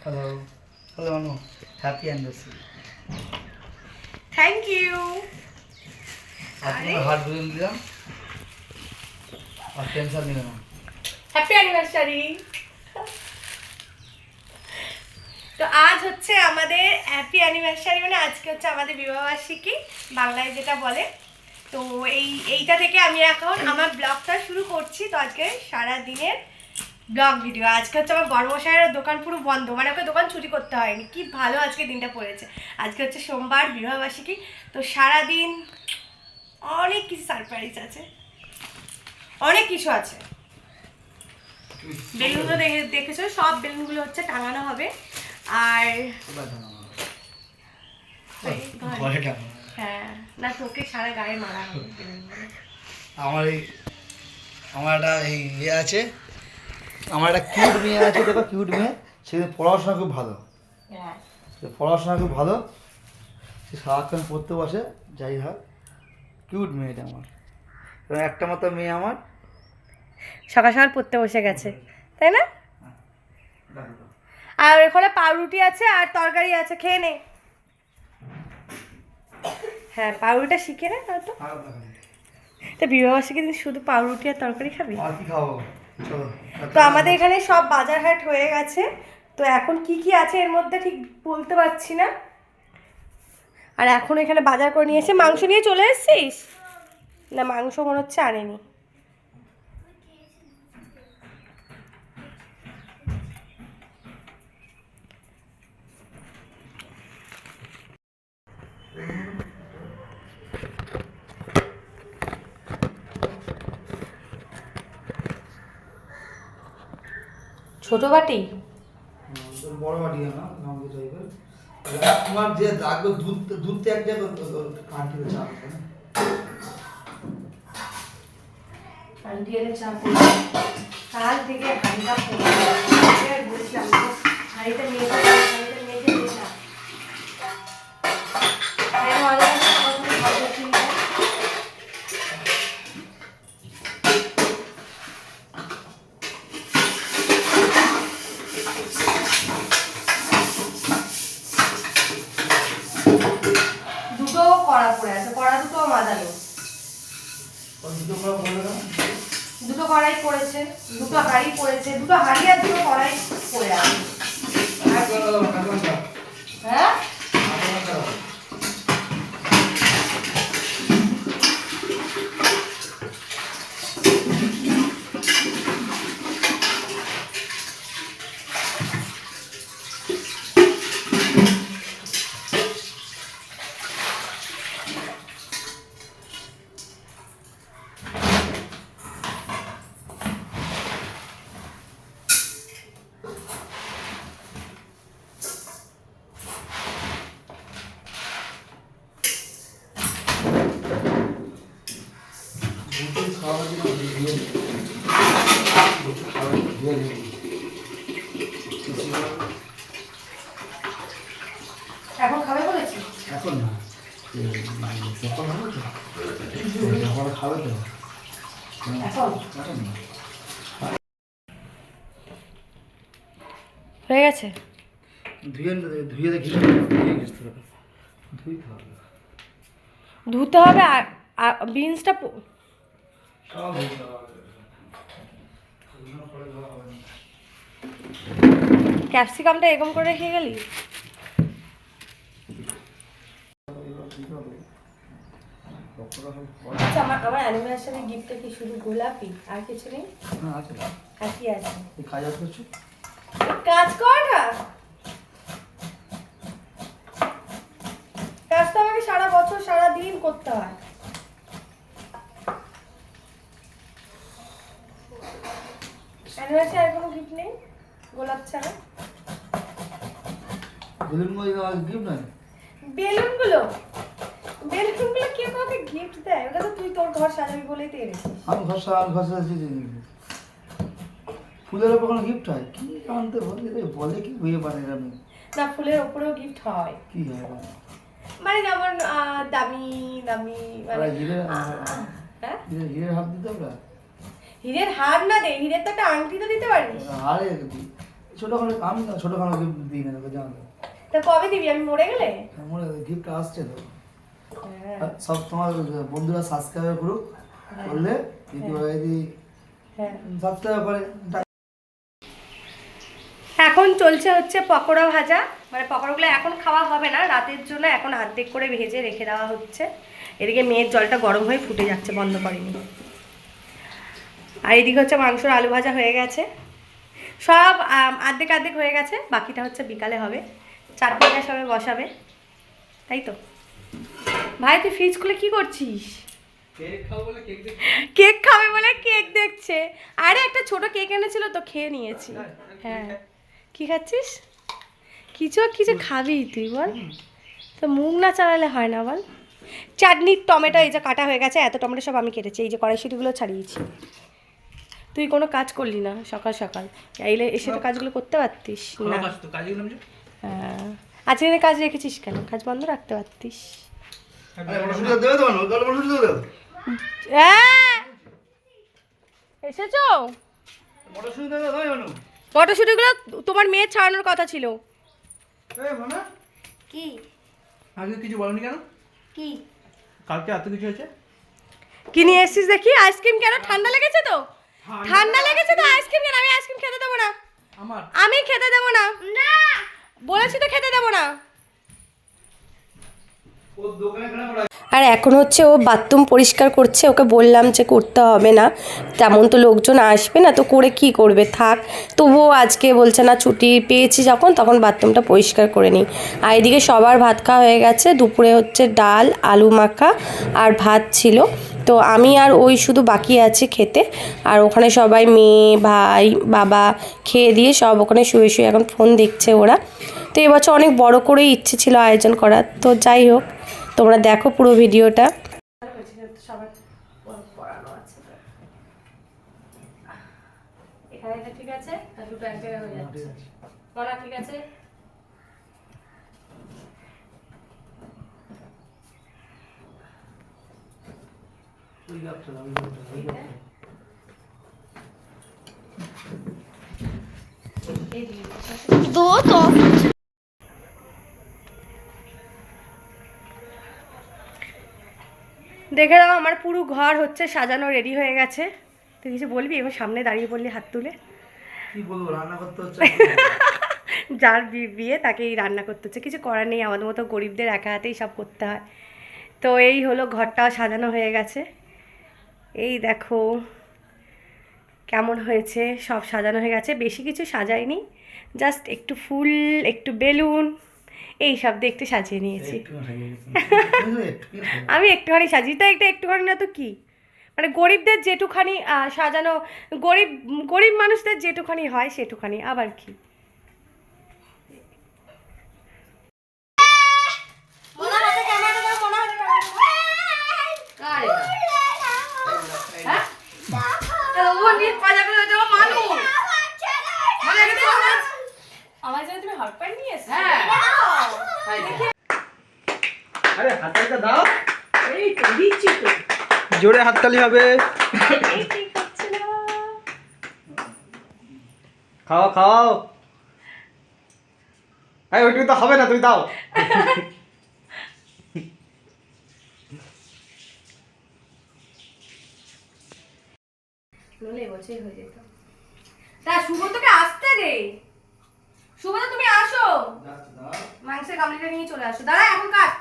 Hello hello Manu, happy anniversary. Thank you. আপনার heart বুঝে দিলাম আর টেনশন নিল না। Happy anniversary. তো আজ হচ্ছে আমাদের হ্যাপি অ্যানিভার্সারি, মানে আজকে হচ্ছে আমাদের বিবাহবার্ষিকী, বাংলায় যেটা বলে। তো এইটা থেকে আমি এখন আমার ব্লগটা শুরু করছি। তো আজকে সারা দিনের ব্লগ ভিডিও। আজকে হচ্ছে আমার বড়মশাইয়ের দোকান পুরো বন্ধ, মানে ওকে দোকান ছুটি করতে হয়নি। কি ভালো আজকে দিনটা পড়েছে। আজকে হচ্ছে সোমবার, বিবাহবার্ষিকী। তো সারাদিন অনেক কিছু সারপ্রাইজ আছে, অনেক কিছু আছে। বেলুনগুলো দেখেছো, সব বেলুনগুলো হচ্ছে টাঙানো হবে। আর হ্যাঁ, না তোকে সারা গায়ে মারা হবে বেলুনগুলো। আমার একটা ইয়ে আছে, আমার একটা কিউট মেয়ে আছে, দেখো কিউট মেয়ে, সে পড়াশোনা খুব ভালো। হ্যাঁ, সে পড়াশোনা খুব ভালো, সে সারাক্ষণ পড়তে বসে। যাই হোক, কিউট মেয়েটা আমার, একটা মাত্র মেয়ে আমার। সকাল সকাল পড়তে বসে গেছে, তাই না? আর ওখানে পাউরুটি আছে আর তরকারি আছে, খেয়ে নে। হ্যাঁ, পাউরুটিটা শিখে নে হয়তো। তো বিবাহবার্ষিকীর দিন শুধু পাউরুটি আর তরকারি খাবি? আর কি খাবো, চলো। তো আমাদের এখানে সব বাজার হাট হয়ে গেছে। তো এখন কি কি আছে এর মধ্যে ঠিক বলতে পারছি না। আর এখন এখানে বাজার করে নিয়ে এসে মাংস নিয়ে চলে এসেছিস? না, মাংস মনে হচ্ছে আনেনি। ছোট বাটি? বড় বাটি না, লম্বা টাইপের। তোমার যে রাখবে দুধ, দুধ এক জায়গায় কাটিয়ে চাপ না। আন্টি এলে চা করে কাল থেকে হাঁড়িটা পড়ে বলছিলাম হাঁড়িটা নিয়ে হাঁড়িটা নিয়ে যেতে দুটো কড়া পড়ে আছে, কড়া দুটো মাদানো। দুটো কড়াই পড়েছে, দুটো হাঁড়ি পড়েছে, দুটো হাঁড়ি আর দুটো কড়াই পড়ে আছে। হ্যাঁ, এখন খাবে বলেছি? এখন না, যখন হবে তো, যখন খাবে তো এখন এখন না। হয়ে গেছে। ধুয়ে দেখি, ধুয়ে গেছে, ধুইতে হবে, ধুতে হবে। আর বিনসটা সব ধুইতে হবে। ক্যাপসিকামটা এরকম করে রেখে গেলি? আচ্ছা, আমার অ্যানিভার্সারি গিফটটা কি শুধু গোলাপি আর কিছু নেই? না আছে, আর কি আছে? এই কাজ করছো, কাজ কর না, কাজ তো আমাকে সারা বছর সারা দিন করতে হয়। অ্যানিভার্সারি আর কোনো গিফট নেই গোলাপ ছাড়া? বেলুন গিফট নয়, বেলুনগুলো, বেলুনগুলো কে কাউকে গিফট দেয়? ওটা তো তুই তোর ঘর সাজাবি বলেই তো এনেছিস। আমি ঘর সাজাচ্ছি। ফুলের ওপর কোনো গিফট হয় কি আনতে বলে কি বুঝে পারে না আমি। না, ফুলের ওপরেও গিফট হয়। কি হয় মানে যেমন দামি দামি মানে হ্যাঁ, হিরের হাত দিতে হবে। হীরের হার না দে, হীরের তো একটা আংটি তো দিতে পারিস। আরে ছোটখাটো আমি ছোটখাটো গিফট দিই না তোকে জানো। তা কবে দিবি, আমি মরে গেলে? আমার গিফট আসছে তো। হ্যাঁ। আর সব তোমার বন্ধুরা সাবস্ক্রাইব করুক, করলে যদি হ্যাঁ সাবস্ক্রাইব করে। এখন চলছে হচ্ছে পকোড়া ভাজা, মানে পকোড়াগুলো এখন খাওয়া হবে না, রাতের জন্য এখন অর্ধেক করে ভেজে রেখে দেওয়া হচ্ছে। এদিকে মেয়ের জলটা গরম হয়ে ফুটে যাচ্ছে, বন্ধ করেনি। আর এদিকে হচ্ছে মাংসর আলু ভাজা হয়ে গেছে, সব অর্ধেক অর্ধেক হয়ে গেছে, বাকিটা হচ্ছে বিকালে হবে। চাটনিটা সবে বসাবে, তাই তো। ভাই তুই ফ্রিজ খুলে কি করছিস? কেক খাবে বলে কেক দেখছে। আরে একটা ছোট কেক এনেছিল তো, খেয়ে নিয়েছি। হ্যাঁ কি খাচ্ছিস? কিছু কিছু খাবি তুই বল, তো মুখ না চালালে হয় না বল। চাটনি টমেটো এই যে কাটা হয়ে গেছে, এত টমেটো সব আমি কেটেছি, এই যে কড়াইশুঁটিগুলো ছাড়িয়েছি। তুই কোনো কাজ করলি না সকাল সকাল, এলে এসে তো কাজগুলো করতে পারতিস না। হ্যাঁ আজকে কাজ রেখেছিস কেন? কাজ বন্ধ রাখতে পারতিস। এসেছো? মটরশুঁটিগুলো তোমার মেয়ে ছাড়ানোর কথা ছিল। কি আগে কিছু বলনি কেন? কি কালকে এত কিছু হয়েছে। কি নিয়ে এসেছিস দেখি? আইসক্রিম কেন? ঠান্ডা লেগেছে তো? ঠান্ডা লেগেছে তো আইসক্রিম কেন? আমি আইসক্রিম খেতে দেবো না। আমি খেতে দেবো না, বলেছি তো খেতে দেবো না। আর এখন হচ্ছে ও বাথরুম পরিষ্কার করছে, ওকে বললাম যে করতে হবে না, তেমন তো লোকজন আসবে না, তো করে কি করবে, থাক। তবুও আজকে বলছে না, ছুটি পেয়েছি যখন তখন বাথরুমটা পরিষ্কার করে নিই। আর এদিকে সবার ভাত খাওয়া হয়ে গেছে, দুপুরে হচ্ছে ডাল আলু মাখা আর ভাত ছিল, তো আমি আর ওই শুধু বাকি আছে খেতে। আর ওখানে সবাই মেয়ে ভাই বাবা খেয়ে দিয়ে সব ওখানে শুয়ে শুয়ে এখন ফোন দেখছে ওরা। তো এবছর অনেক বড় করেই ইচ্ছে ছিল আয়োজন করার, তো যাই হোক তোমরা দেখো পুরো ভিডিওটা। এখানে ঠিক আছে, দুটো এক জায়গায় হয়ে যাচ্ছে। পড়া ঠিক আছে। दो तो দেখে দাও আমার পুরো ঘর হচ্ছে সাজানো রেডি হয়ে গেছে। তুই কিছু বলবি? এবার সামনে দাঁড়িয়ে পড়লি হাত তুলে। কি বলবো, রান্না করতে হচ্ছে। যার বিয়ে তাকেই রান্না করতে হচ্ছে, কিছু করার নেই, আমাদের মতো গরিবদের একা হাতেই সব করতে হয়। তো এই হলো, ঘরটাও সাজানো হয়ে গেছে। এই দেখো কেমন হয়েছে, সব সাজানো হয়ে গেছে, বেশি কিছু সাজাইনি, জাস্ট একটু ফুল একটু বেলুন এই সব দিয়ে একটু সাজিয়ে নিয়েছি। আমি একটুখানি সাজি, তাই একটুখানি না তো কি, মানে গরিবদের যেটুখানি সাজানো, গরিব মানুষদের যেটুখানি হয় সেটুখানি, আবার কি। আমার জন্য তুমি হট প্যান্ট নিয়ে এসেছো? আরে হাততালিটা দাও, এই তো দিচ্ছি তো। জোরে হাততালি হবে। এই ঠিক হচ্ছে না। খাও খাও। এই ওইটুকু তো হবে না, তুমি দাও। নলে বছরই হয়ে যেত। তা সুব্রতকে আসতে দে। সুব্রত তুমি আসো, মাংসের গামলিটা নিয়ে চলে আসো। দাঁড়া এখন কাট।